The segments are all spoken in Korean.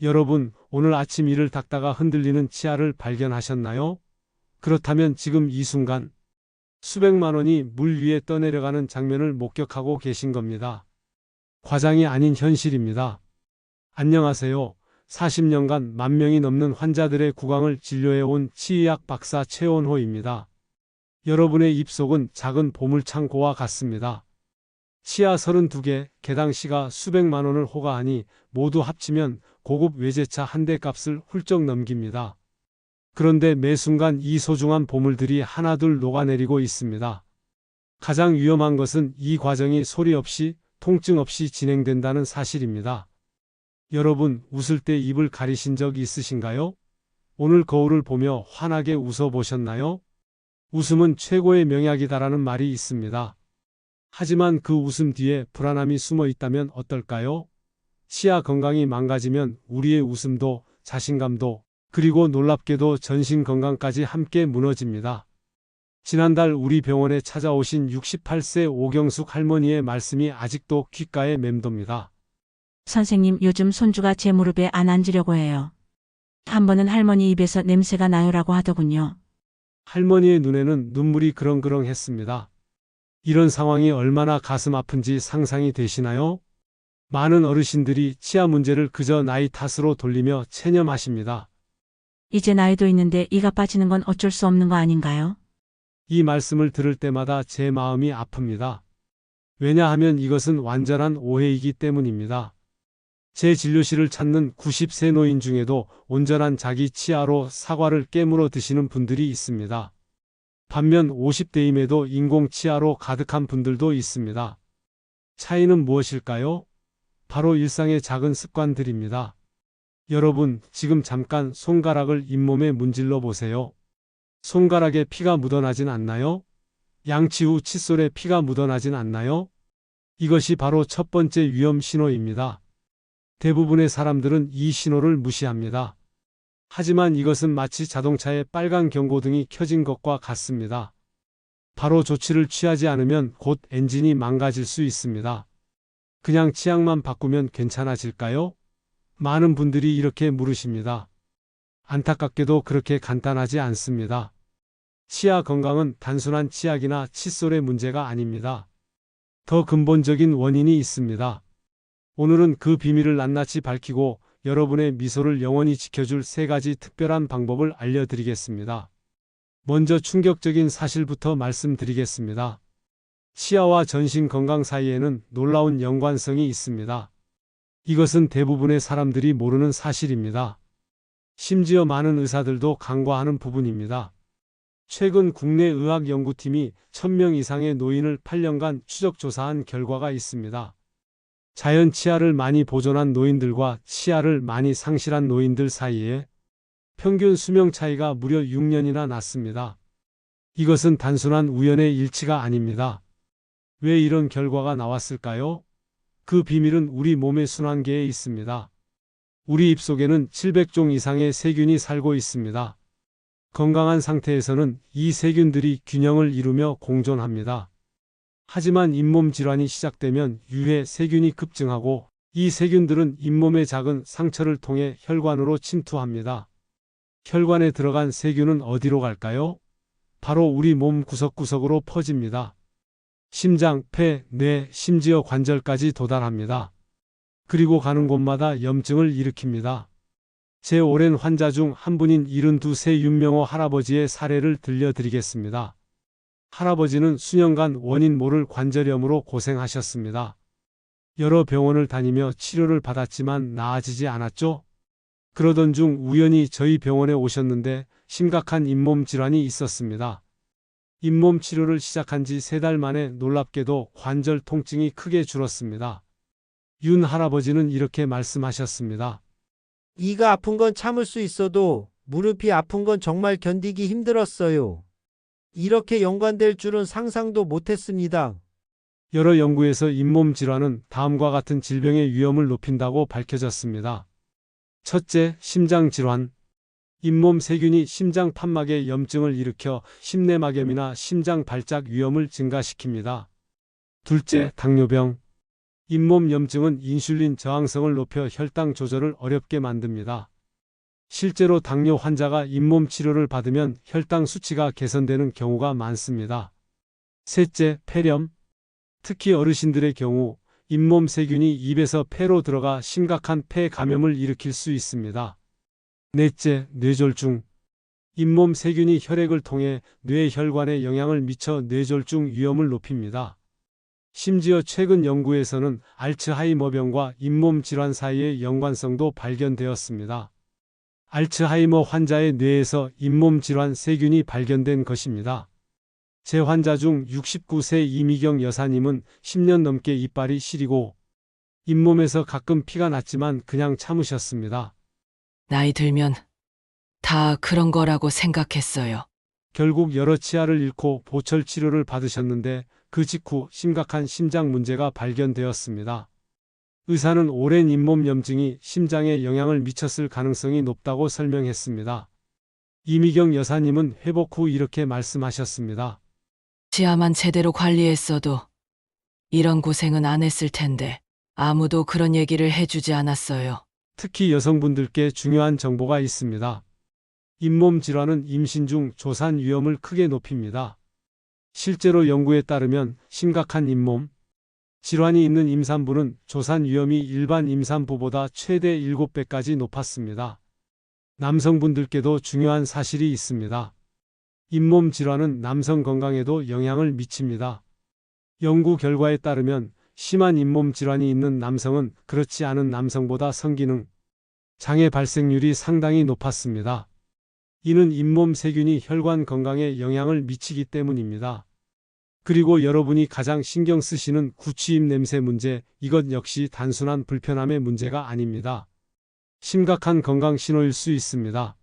여러분, 오늘 아침 이를 닦다가 흔들리는 치아를 발견하셨나요? 그렇다면 지금 이 순간 수백만 원이 물 위에 떠내려가는 장면을 목격하고 계신 겁니다. 과장이 아닌 현실입니다. 안녕하세요. 40년간 10,000명이 넘는 환자들의 구강을 진료해온 치의학 박사 최원호입니다. 여러분의 입속은 작은 보물창고와 같습니다. 치아 32개, 개당시가 수백만 원을 호가하니 모두 합치면 고급 외제차 한 대 값을 훌쩍 넘깁니다. 그런데 매 순간 이 소중한 보물들이 하나둘 녹아내리고 있습니다. 가장 위험한 것은 이 과정이 소리 없이, 통증 없이 진행된다는 사실입니다. 여러분, 웃을 때 입을 가리신 적 있으신가요? 오늘 거울을 보며 환하게 웃어보셨나요? 웃음은 최고의 명약이다라는 말이 있습니다. 하지만 그 웃음 뒤에 불안함이 숨어 있다면 어떨까요? 치아 건강이 망가지면 우리의 웃음도, 자신감도, 그리고 놀랍게도 전신 건강까지 함께 무너집니다. 지난달 우리 병원에 찾아오신 68세 오경숙 할머니의 말씀이 아직도 귓가에 맴돕니다. 선생님, 요즘 손주가 제 무릎에 안 앉으려고 해요. 한 번은 할머니 입에서 냄새가 나요라고 하더군요. 할머니의 눈에는 눈물이 그렁그렁했습니다. 이런 상황이 얼마나 가슴 아픈지 상상이 되시나요? 많은 어르신들이 치아 문제를 그저 나이 탓으로 돌리며 체념하십니다. 이제 나이도 있는데 이가 빠지는 건 어쩔 수 없는 거 아닌가요? 이 말씀을 들을 때마다 제 마음이 아픕니다. 왜냐하면 이것은 완전한 오해이기 때문입니다. 제 진료실을 찾는 90세 노인 중에도 온전한 자기 치아로 사과를 깨물어 드시는 분들이 있습니다. 반면 50대임에도 인공 치아로 가득한 분들도 있습니다. 차이는 무엇일까요? 바로 일상의 작은 습관들입니다. 여러분, 지금 잠깐 손가락을 잇몸에 문질러 보세요. 손가락에 피가 묻어나진 않나요? 양치 후 칫솔에 피가 묻어나진 않나요? 이것이 바로 첫 번째 위험 신호입니다. 대부분의 사람들은 이 신호를 무시합니다. 하지만 이것은 마치 자동차의 빨간 경고등이 켜진 것과 같습니다. 바로 조치를 취하지 않으면 곧 엔진이 망가질 수 있습니다. 그냥 치약만 바꾸면 괜찮아질까요? 많은 분들이 이렇게 물으십니다. 안타깝게도 그렇게 간단하지 않습니다. 치아 건강은 단순한 치약이나 칫솔의 문제가 아닙니다. 더 근본적인 원인이 있습니다. 오늘은 그 비밀을 낱낱이 밝히고 여러분의 미소를 영원히 지켜줄 3가지 특별한 방법을 알려드리겠습니다. 먼저 충격적인 사실부터 말씀드리겠습니다. 치아와 전신 건강 사이에는 놀라운 연관성이 있습니다. 이것은 대부분의 사람들이 모르는 사실입니다. 심지어 많은 의사들도 간과하는 부분입니다. 최근 국내 의학연구팀이 1,000명 이상의 노인을 8년간 추적 조사한 결과가 있습니다. 자연 치아를 많이 보존한 노인들과 치아를 많이 상실한 노인들 사이에 평균 수명 차이가 무려 6년이나 났습니다. 이것은 단순한 우연의 일치가 아닙니다. 왜 이런 결과가 나왔을까요? 그 비밀은 우리 몸의 순환계에 있습니다. 우리 입속에는 700종 이상의 세균이 살고 있습니다. 건강한 상태에서는 이 세균들이 균형을 이루며 공존합니다. 하지만 잇몸 질환이 시작되면 유해 세균이 급증하고 이 세균들은 잇몸의 작은 상처를 통해 혈관으로 침투합니다. 혈관에 들어간 세균은 어디로 갈까요? 바로 우리 몸 구석구석으로 퍼집니다. 심장, 폐, 뇌, 심지어 관절까지 도달합니다. 그리고 가는 곳마다 염증을 일으킵니다. 제 오랜 환자 중 한 분인 72세 윤명호 할아버지의 사례를 들려드리겠습니다. 할아버지는 수년간 원인 모를 관절염으로 고생하셨습니다. 여러 병원을 다니며 치료를 받았지만 나아지지 않았죠? 그러던 중 우연히 저희 병원에 오셨는데 심각한 잇몸 질환이 있었습니다. 잇몸 치료를 시작한 지 3달 만에 놀랍게도 관절 통증이 크게 줄었습니다. 윤 할아버지는 이렇게 말씀하셨습니다. 이가 아픈 건 참을 수 있어도 무릎이 아픈 건 정말 견디기 힘들었어요. 이렇게 연관될 줄은 상상도 못했습니다. 여러 연구에서 잇몸 질환은 다음과 같은 질병의 위험을 높인다고 밝혀졌습니다. 첫째, 심장 질환. 잇몸 세균이 심장 판막에 염증을 일으켜 심내막염이나 심장 발작 위험을 증가시킵니다. 둘째, 당뇨병. 잇몸 염증은 인슐린 저항성을 높여 혈당 조절을 어렵게 만듭니다. 실제로 당뇨 환자가 잇몸 치료를 받으면 혈당 수치가 개선되는 경우가 많습니다. 셋째, 폐렴. 특히 어르신들의 경우 잇몸 세균이 입에서 폐로 들어가 심각한 폐 감염을 일으킬 수 있습니다. 넷째, 뇌졸중. 잇몸 세균이 혈액을 통해 뇌혈관에 영향을 미쳐 뇌졸중 위험을 높입니다. 심지어 최근 연구에서는 알츠하이머병과 잇몸 질환 사이의 연관성도 발견되었습니다. 알츠하이머 환자의 뇌에서 잇몸 질환 세균이 발견된 것입니다. 제 환자 중 69세 이미경 여사님은 10년 넘게 이빨이 시리고 잇몸에서 가끔 피가 났지만 그냥 참으셨습니다. 나이 들면 다 그런 거라고 생각했어요. 결국 여러 치아를 잃고 보철 치료를 받으셨는데 그 직후 심각한 심장 문제가 발견되었습니다. 의사는 오랜 잇몸 염증이 심장에 영향을 미쳤을 가능성이 높다고 설명했습니다. 이미경 여사님은 회복 후 이렇게 말씀하셨습니다. 치아만 제대로 관리했어도 이런 고생은 안 했을 텐데 아무도 그런 얘기를 해주지 않았어요. 특히 여성분들께 중요한 정보가 있습니다. 잇몸 질환은 임신 중 조산 위험을 크게 높입니다. 실제로 연구에 따르면 심각한 잇몸 질환이 있는 임산부는 조산 위험이 일반 임산부보다 최대 7배까지 높았습니다. 남성분들께도 중요한 사실이 있습니다. 잇몸 질환은 남성 건강에도 영향을 미칩니다. 연구 결과에 따르면 심한 잇몸 질환이 있는 남성은 그렇지 않은 남성보다 성기능, 장애 발생률이 상당히 높았습니다. 이는 잇몸 세균이 혈관 건강에 영향을 미치기 때문입니다. 그리고 여러분이 가장 신경 쓰시는 구취입 냄새 문제, 이것 역시 단순한 불편함의 문제가 아닙니다. 심각한 건강 신호일 수 있습니다.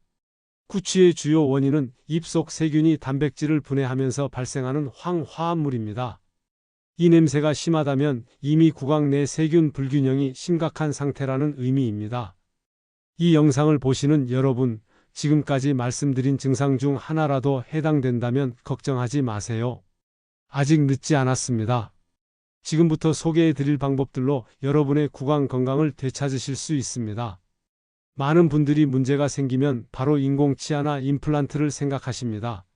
구취의 주요 원인은 입속 세균이 단백질을 분해하면서 발생하는 황화합물입니다. 이 냄새가 심하다면 이미 구강 내 세균 불균형이 심각한 상태라는 의미입니다. 이 영상을 보시는 여러분, 지금까지 말씀드린 증상 중 하나라도 해당된다면 걱정하지 마세요. 아직 늦지 않았습니다. 지금부터 소개해 드릴 방법들로 여러분의 구강 건강을 되찾으실 수 있습니다. 많은 분들이 문제가 생기면 바로 인공치아나 임플란트를 생각하십니다.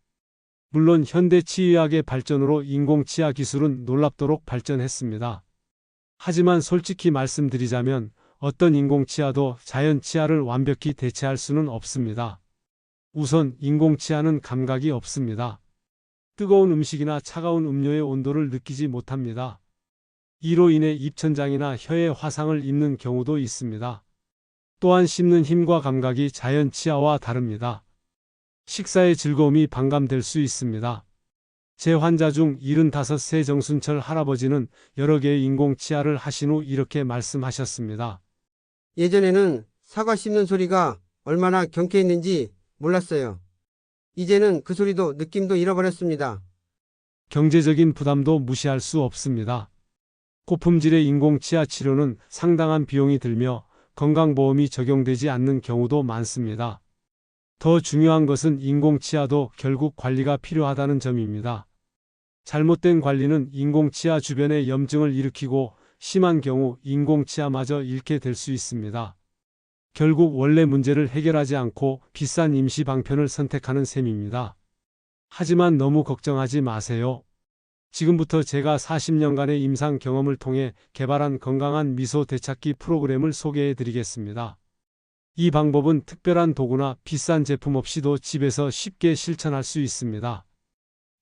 물론 현대 치의학의 발전으로 인공치아 기술은 놀랍도록 발전했습니다. 하지만 솔직히 말씀드리자면 어떤 인공치아도 자연 치아를 완벽히 대체할 수는 없습니다. 우선 인공치아는 감각이 없습니다. 뜨거운 음식이나 차가운 음료의 온도를 느끼지 못합니다. 이로 인해 입천장이나 혀에 화상을 입는 경우도 있습니다. 또한 씹는 힘과 감각이 자연 치아와 다릅니다. 식사의 즐거움이 반감될 수 있습니다. 제 환자 중 75세 정순철 할아버지는 여러 개의 인공치아를 하신 후 이렇게 말씀하셨습니다. 예전에는 사과 씹는 소리가 얼마나 경쾌했는지 몰랐어요. 이제는 그 소리도 느낌도 잃어버렸습니다. 경제적인 부담도 무시할 수 없습니다. 고품질의 인공치아 치료는 상당한 비용이 들며 건강보험이 적용되지 않는 경우도 많습니다. 더 중요한 것은 인공치아도 결국 관리가 필요하다는 점입니다. 잘못된 관리는 인공치아 주변에 염증을 일으키고 심한 경우 인공치아마저 잃게 될 수 있습니다. 결국 원래 문제를 해결하지 않고 비싼 임시 방편을 선택하는 셈입니다. 하지만 너무 걱정하지 마세요. 지금부터 제가 40년간의 임상 경험을 통해 개발한 건강한 미소 되찾기 프로그램을 소개해 드리겠습니다. 이 방법은 특별한 도구나 비싼 제품 없이도 집에서 쉽게 실천할 수 있습니다.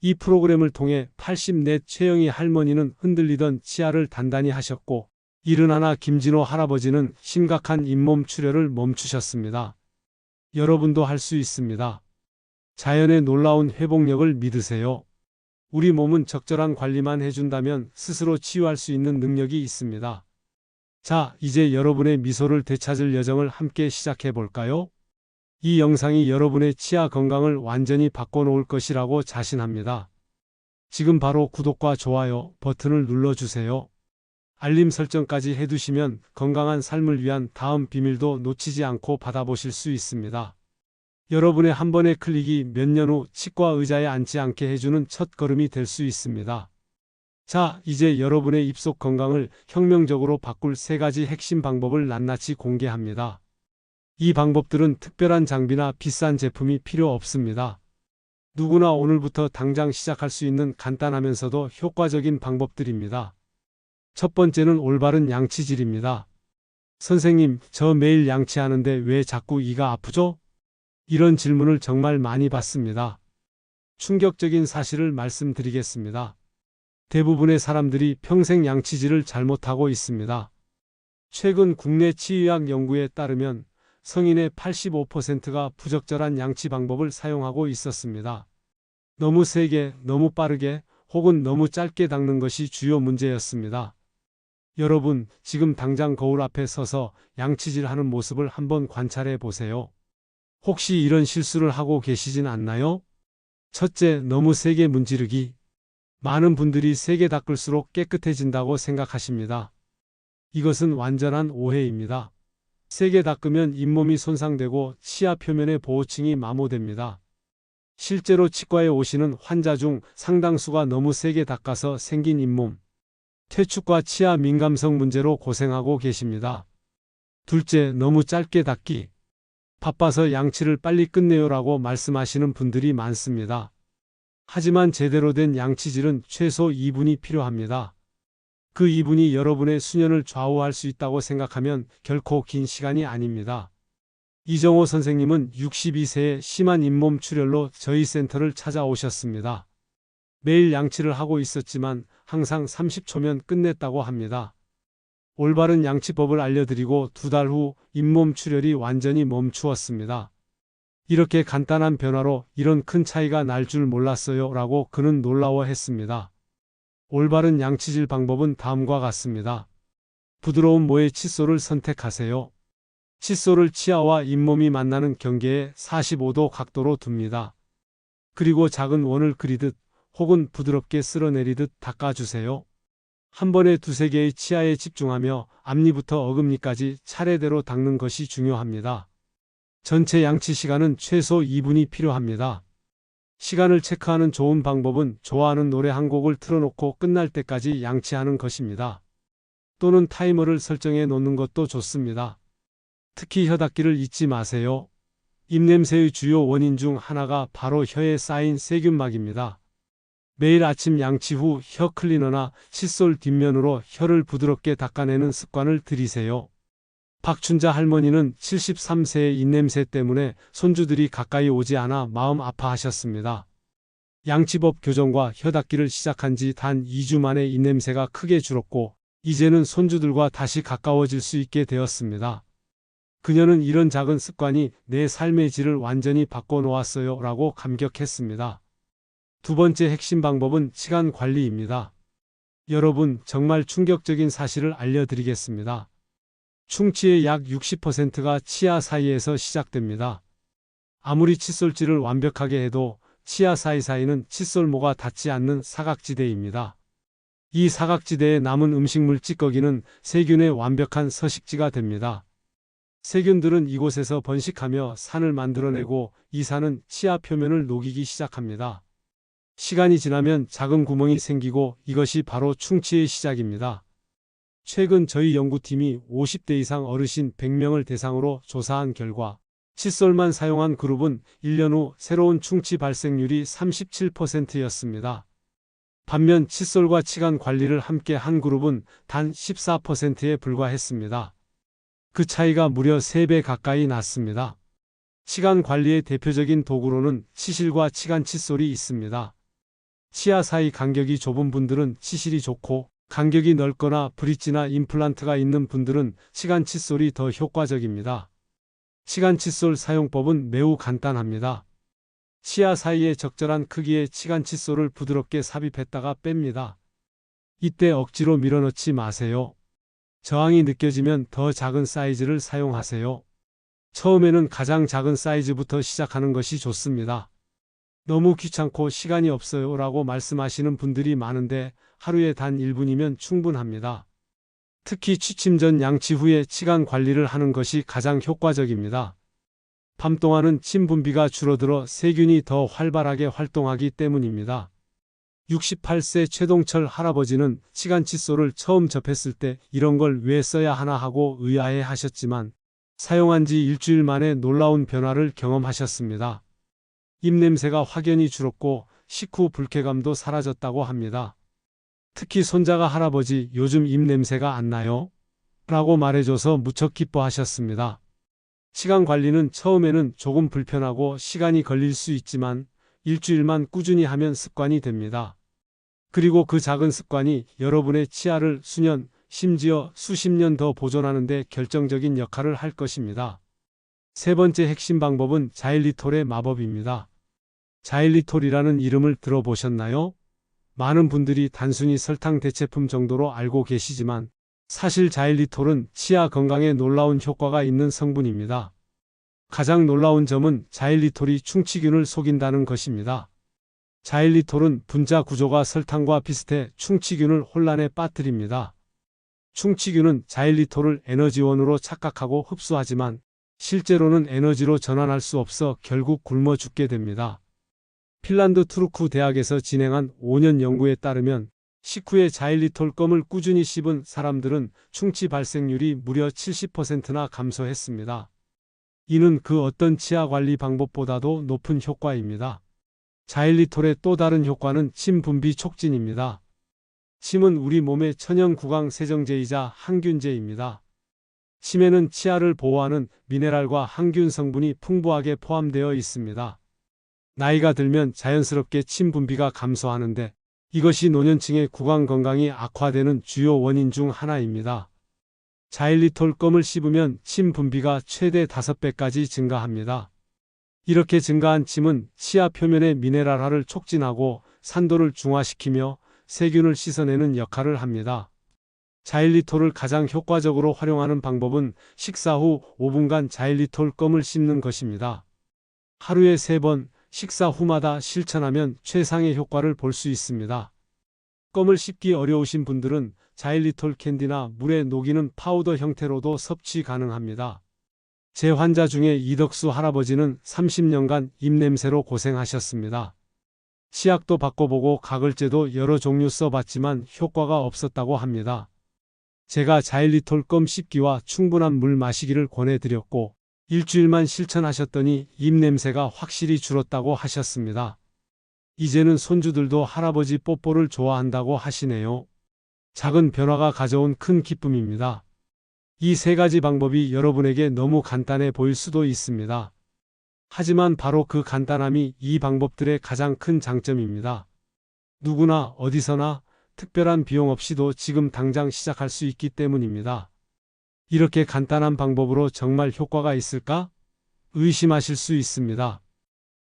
이 프로그램을 통해 80넷 최영희 할머니는 흔들리던 치아를 단단히 하셨고 71 김진호 할아버지는 심각한 잇몸 출혈을 멈추셨습니다. 여러분도 할 수 있습니다. 자연의 놀라운 회복력을 믿으세요. 우리 몸은 적절한 관리만 해준다면 스스로 치유할 수 있는 능력이 있습니다. 자, 이제 여러분의 미소를 되찾을 여정을 함께 시작해 볼까요? 이 영상이 여러분의 치아 건강을 완전히 바꿔놓을 것이라고 자신합니다. 지금 바로 구독과 좋아요 버튼을 눌러주세요. 알림 설정까지 해두시면 건강한 삶을 위한 다음 비밀도 놓치지 않고 받아보실 수 있습니다. 여러분의 한 번의 클릭이 몇 년 후 치과 의자에 앉지 않게 해주는 첫 걸음이 될 수 있습니다. 자, 이제 여러분의 입속 건강을 혁명적으로 바꿀 3가지 핵심 방법을 낱낱이 공개합니다. 이 방법들은 특별한 장비나 비싼 제품이 필요 없습니다. 누구나 오늘부터 당장 시작할 수 있는 간단하면서도 효과적인 방법들입니다. 첫 번째는 올바른 양치질입니다. 선생님, 저 매일 양치하는데 왜 자꾸 이가 아프죠? 이런 질문을 정말 많이 받습니다. 충격적인 사실을 말씀드리겠습니다. 대부분의 사람들이 평생 양치질을 잘못하고 있습니다. 최근 국내 치의학 연구에 따르면 성인의 85%가 부적절한 양치 방법을 사용하고 있었습니다. 너무 세게, 너무 빠르게, 혹은 너무 짧게 닦는 것이 주요 문제였습니다. 여러분, 지금 당장 거울 앞에 서서 양치질 하는 모습을 한번 관찰해 보세요. 혹시 이런 실수를 하고 계시진 않나요? 첫째, 너무 세게 문지르기. 많은 분들이 세게 닦을수록 깨끗해진다고 생각하십니다. 이것은 완전한 오해입니다. 세게 닦으면 잇몸이 손상되고 치아 표면의 보호층이 마모됩니다. 실제로 치과에 오시는 환자 중 상당수가 너무 세게 닦아서 생긴 잇몸, 퇴축과 치아 민감성 문제로 고생하고 계십니다. 둘째, 너무 짧게 닦기. 바빠서 양치를 빨리 끝내요라고 말씀하시는 분들이 많습니다. 하지만 제대로 된 양치질은 최소 2분이 필요합니다. 그 2분이 여러분의 수년을 좌우할 수 있다고 생각하면 결코 긴 시간이 아닙니다. 이정호 선생님은 62세에 심한 잇몸 출혈로 저희 센터를 찾아오셨습니다. 매일 양치를 하고 있었지만 항상 30초면 끝냈다고 합니다. 올바른 양치법을 알려드리고 2달 후 잇몸 출혈이 완전히 멈추었습니다. 이렇게 간단한 변화로 이런 큰 차이가 날 줄 몰랐어요 라고 그는 놀라워했습니다. 올바른 양치질 방법은 다음과 같습니다. 부드러운 모의 칫솔을 선택하세요. 칫솔을 치아와 잇몸이 만나는 경계에 45도 각도로 둡니다. 그리고 작은 원을 그리듯 혹은 부드럽게 쓸어내리듯 닦아주세요. 한 번에 2-3개의 치아에 집중하며 앞니부터 어금니까지 차례대로 닦는 것이 중요합니다. 전체 양치 시간은 최소 2분이 필요합니다. 시간을 체크하는 좋은 방법은 좋아하는 노래 한 곡을 틀어놓고 끝날 때까지 양치하는 것입니다. 또는 타이머를 설정해 놓는 것도 좋습니다. 특히 혀 닦기를 잊지 마세요. 입냄새의 주요 원인 중 하나가 바로 혀에 쌓인 세균막입니다. 매일 아침 양치 후 혀 클리너나 칫솔 뒷면으로 혀를 부드럽게 닦아내는 습관을 들이세요. 박춘자 할머니는 73세의 입냄새 때문에 손주들이 가까이 오지 않아 마음 아파하셨습니다. 양치법 교정과 혀 닦기를 시작한 지 단 2주 만에 입냄새가 크게 줄었고 이제는 손주들과 다시 가까워질 수 있게 되었습니다. 그녀는 이런 작은 습관이 내 삶의 질을 완전히 바꿔놓았어요 라고 감격했습니다. 두 번째 핵심 방법은 시간 관리입니다. 여러분, 정말 충격적인 사실을 알려드리겠습니다. 충치의 약 60%가 치아 사이에서 시작됩니다. 아무리 칫솔질을 완벽하게 해도 치아 사이사이는 칫솔모가 닿지 않는 사각지대입니다. 이 사각지대에 남은 음식물 찌꺼기는 세균의 완벽한 서식지가 됩니다. 세균들은 이곳에서 번식하며 산을 만들어내고 이 산은 치아 표면을 녹이기 시작합니다. 시간이 지나면 작은 구멍이 생기고 이것이 바로 충치의 시작입니다. 최근 저희 연구팀이 50대 이상 어르신 100명을 대상으로 조사한 결과 칫솔만 사용한 그룹은 1년 후 새로운 충치 발생률이 37%였습니다. 반면 칫솔과 치간 관리를 함께 한 그룹은 단 14%에 불과했습니다. 그 차이가 무려 3배 가까이 났습니다. 치간 관리의 대표적인 도구로는 치실과 치간 칫솔이 있습니다. 치아 사이 간격이 좁은 분들은 치실이 좋고 간격이 넓거나 브릿지나 임플란트가 있는 분들은 치간 칫솔이 더 효과적입니다. 치간 칫솔 사용법은 매우 간단합니다. 치아 사이에 적절한 크기의 치간 칫솔을 부드럽게 삽입했다가 뺍니다. 이때 억지로 밀어넣지 마세요. 저항이 느껴지면 더 작은 사이즈를 사용하세요. 처음에는 가장 작은 사이즈부터 시작하는 것이 좋습니다. 너무 귀찮고 시간이 없어요 라고 말씀하시는 분들이 많은데 하루에 단 1분이면 충분합니다. 특히 취침 전 양치 후에 치간 관리를 하는 것이 가장 효과적입니다. 밤 동안은 침 분비가 줄어들어 세균이 더 활발하게 활동하기 때문입니다. 68세 최동철 할아버지는 시간 칫솔을 처음 접했을 때 이런 걸 왜 써야 하나 하고 의아해 하셨지만 사용한 지 일주일 만에 놀라운 변화를 경험하셨습니다. 입냄새가 확연히 줄었고 식후 불쾌감도 사라졌다고 합니다. 특히 손자가 할아버지 요즘 입냄새가 안 나요? 라고 말해줘서 무척 기뻐하셨습니다. 시간 관리는 처음에는 조금 불편하고 시간이 걸릴 수 있지만 일주일만 꾸준히 하면 습관이 됩니다. 그리고 그 작은 습관이 여러분의 치아를 수년, 심지어 수십 년 더 보존하는 데 결정적인 역할을 할 것입니다. 세 번째 핵심 방법은 자일리톨의 마법입니다. 자일리톨이라는 이름을 들어보셨나요? 많은 분들이 단순히 설탕 대체품 정도로 알고 계시지만 사실 자일리톨은 치아 건강에 놀라운 효과가 있는 성분입니다. 가장 놀라운 점은 자일리톨이 충치균을 속인다는 것입니다. 자일리톨은 분자 구조가 설탕과 비슷해 충치균을 혼란에 빠뜨립니다. 충치균은 자일리톨을 에너지원으로 착각하고 흡수하지만 실제로는 에너지로 전환할 수 없어 결국 굶어 죽게 됩니다. 핀란드 투르쿠 대학에서 진행한 5년 연구에 따르면 식후에 자일리톨 껌을 꾸준히 씹은 사람들은 충치 발생률이 무려 70%나 감소했습니다. 이는 그 어떤 치아 관리 방법보다도 높은 효과입니다. 자일리톨의 또 다른 효과는 침 분비 촉진입니다. 침은 우리 몸의 천연 구강 세정제이자 항균제입니다. 침에는 치아를 보호하는 미네랄과 항균 성분이 풍부하게 포함되어 있습니다. 나이가 들면 자연스럽게 침 분비가 감소하는데 이것이 노년층의 구강 건강이 악화되는 주요 원인 중 하나입니다. 자일리톨 껌을 씹으면 침 분비가 최대 5배까지 증가합니다. 이렇게 증가한 침은 치아 표면의 미네랄화를 촉진하고 산도를 중화시키며 세균을 씻어내는 역할을 합니다. 자일리톨을 가장 효과적으로 활용하는 방법은 식사 후 5분간 자일리톨 껌을 씹는 것입니다. 하루에 3번, 식사 후마다 실천하면 최상의 효과를 볼 수 있습니다. 껌을 씹기 어려우신 분들은 자일리톨 캔디나 물에 녹이는 파우더 형태로도 섭취 가능합니다. 제 환자 중에 이덕수 할아버지는 30년간 입냄새로 고생하셨습니다. 치약도 바꿔보고 가글제도 여러 종류 써봤지만 효과가 없었다고 합니다. 제가 자일리톨 껌 씹기와 충분한 물 마시기를 권해드렸고 일주일만 실천하셨더니 입냄새가 확실히 줄었다고 하셨습니다. 이제는 손주들도 할아버지 뽀뽀를 좋아한다고 하시네요. 작은 변화가 가져온 큰 기쁨입니다. 이 3가지 방법이 여러분에게 너무 간단해 보일 수도 있습니다. 하지만 바로 그 간단함이 이 방법들의 가장 큰 장점입니다. 누구나 어디서나 특별한 비용 없이도 지금 당장 시작할 수 있기 때문입니다. 이렇게 간단한 방법으로 정말 효과가 있을까? 의심하실 수 있습니다.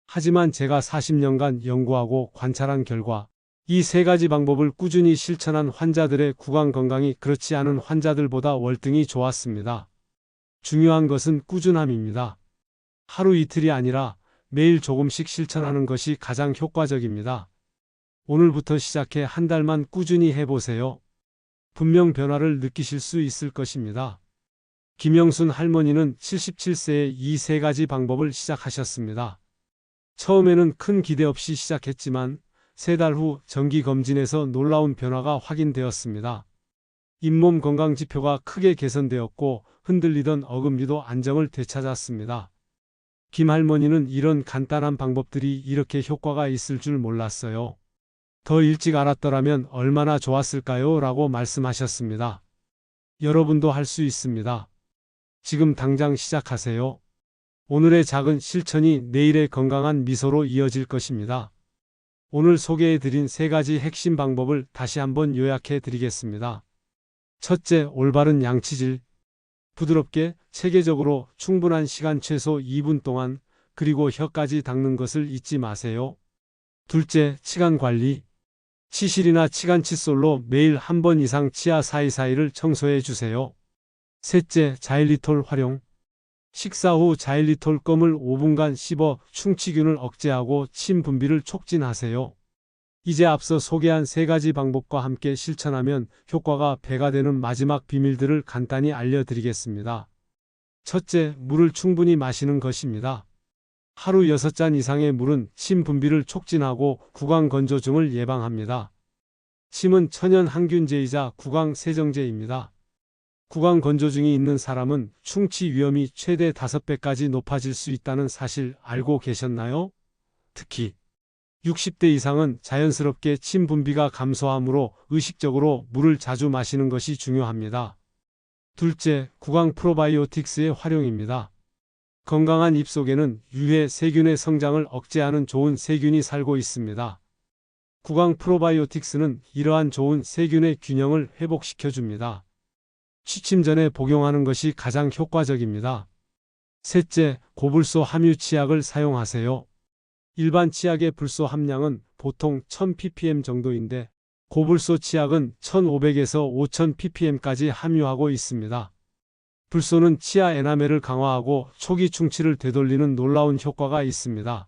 하지만 제가 40년간 연구하고 관찰한 결과 이 3가지 방법을 꾸준히 실천한 환자들의 구강 건강이 그렇지 않은 환자들보다 월등히 좋았습니다. 중요한 것은 꾸준함입니다. 하루 이틀이 아니라 매일 조금씩 실천하는 것이 가장 효과적입니다. 오늘부터 시작해 한 달만 꾸준히 해보세요. 분명 변화를 느끼실 수 있을 것입니다. 김영순 할머니는 77세에 이 3가지 방법을 시작하셨습니다. 처음에는 큰 기대 없이 시작했지만 3달 후 정기검진에서 놀라운 변화가 확인되었습니다. 잇몸 건강 지표가 크게 개선되었고 흔들리던 어금니도 안정을 되찾았습니다. 김 할머니는 이런 간단한 방법들이 이렇게 효과가 있을 줄 몰랐어요. 더 일찍 알았더라면 얼마나 좋았을까요? 라고 말씀하셨습니다. 여러분도 할 수 있습니다. 지금 당장 시작하세요. 오늘의 작은 실천이 내일의 건강한 미소로 이어질 것입니다. 오늘 소개해드린 3가지 핵심 방법을 다시 한번 요약해 드리겠습니다. 첫째, 올바른 양치질. 부드럽게, 체계적으로 충분한 시간 최소 2분 동안 그리고 혀까지 닦는 것을 잊지 마세요. 둘째, 치간 관리. 치실이나 치간 칫솔로 매일 1번 이상 치아 사이사이를 청소해 주세요. 셋째, 자일리톨 활용. 식사 후 자일리톨 껌을 5분간 씹어 충치균을 억제하고 침 분비를 촉진하세요. 이제 앞서 소개한 3가지 방법과 함께 실천하면 효과가 배가 되는 마지막 비밀들을 간단히 알려드리겠습니다. 첫째, 물을 충분히 마시는 것입니다. 하루 6잔 이상의 물은 침 분비를 촉진하고 구강 건조증을 예방합니다. 침은 천연 항균제이자 구강 세정제입니다. 구강 건조증이 있는 사람은 충치 위험이 최대 5배까지 높아질 수 있다는 사실 알고 계셨나요? 특히 60대 이상은 자연스럽게 침 분비가 감소하므로 의식적으로 물을 자주 마시는 것이 중요합니다. 둘째, 구강 프로바이오틱스의 활용입니다. 건강한 입 속에는 유해 세균의 성장을 억제하는 좋은 세균이 살고 있습니다. 구강 프로바이오틱스는 이러한 좋은 세균의 균형을 회복시켜줍니다. 취침 전에 복용하는 것이 가장 효과적입니다. 셋째, 고불소 함유 치약을 사용하세요. 일반 치약의 불소 함량은 보통 1000ppm 정도인데 고불소 치약은 1500에서 5000ppm까지 함유하고 있습니다. 불소는 치아 에나멜을 강화하고 초기 충치를 되돌리는 놀라운 효과가 있습니다.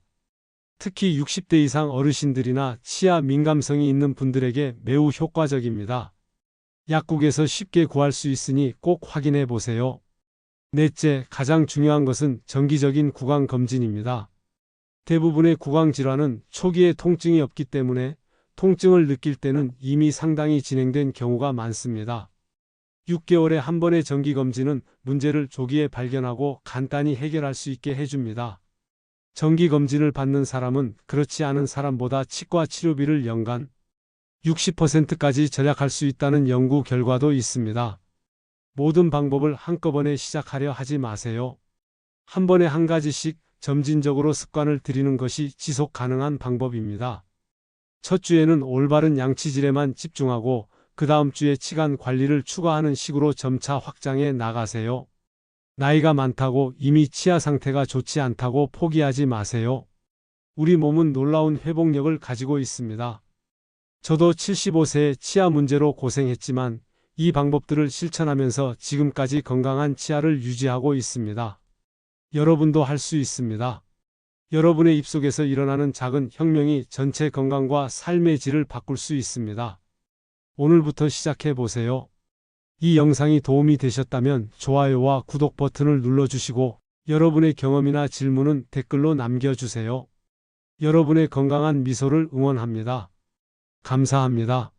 특히 60대 이상 어르신들이나 치아 민감성이 있는 분들에게 매우 효과적입니다. 약국에서 쉽게 구할 수 있으니 꼭 확인해 보세요. 넷째, 가장 중요한 것은 정기적인 구강 검진입니다. 대부분의 구강 질환은 초기에 통증이 없기 때문에 통증을 느낄 때는 이미 상당히 진행된 경우가 많습니다. 6개월에 한 번의 정기 검진은 문제를 조기에 발견하고 간단히 해결할 수 있게 해줍니다. 정기 검진을 받는 사람은 그렇지 않은 사람보다 치과 치료비를 연간 60%까지 절약할 수 있다는 연구 결과도 있습니다. 모든 방법을 한꺼번에 시작하려 하지 마세요. 한 번에 한 가지씩 점진적으로 습관을 들이는 것이 지속 가능한 방법입니다. 첫 주에는 올바른 양치질에만 집중하고 그 다음 주에 치간 관리를 추가하는 식으로 점차 확장해 나가세요. 나이가 많다고 이미 치아 상태가 좋지 않다고 포기하지 마세요. 우리 몸은 놀라운 회복력을 가지고 있습니다. 저도 75세에 치아 문제로 고생했지만 이 방법들을 실천하면서 지금까지 건강한 치아를 유지하고 있습니다. 여러분도 할 수 있습니다. 여러분의 입속에서 일어나는 작은 혁명이 전체 건강과 삶의 질을 바꿀 수 있습니다. 오늘부터 시작해 보세요. 이 영상이 도움이 되셨다면 좋아요와 구독 버튼을 눌러주시고 여러분의 경험이나 질문은 댓글로 남겨주세요. 여러분의 건강한 미소를 응원합니다. 감사합니다.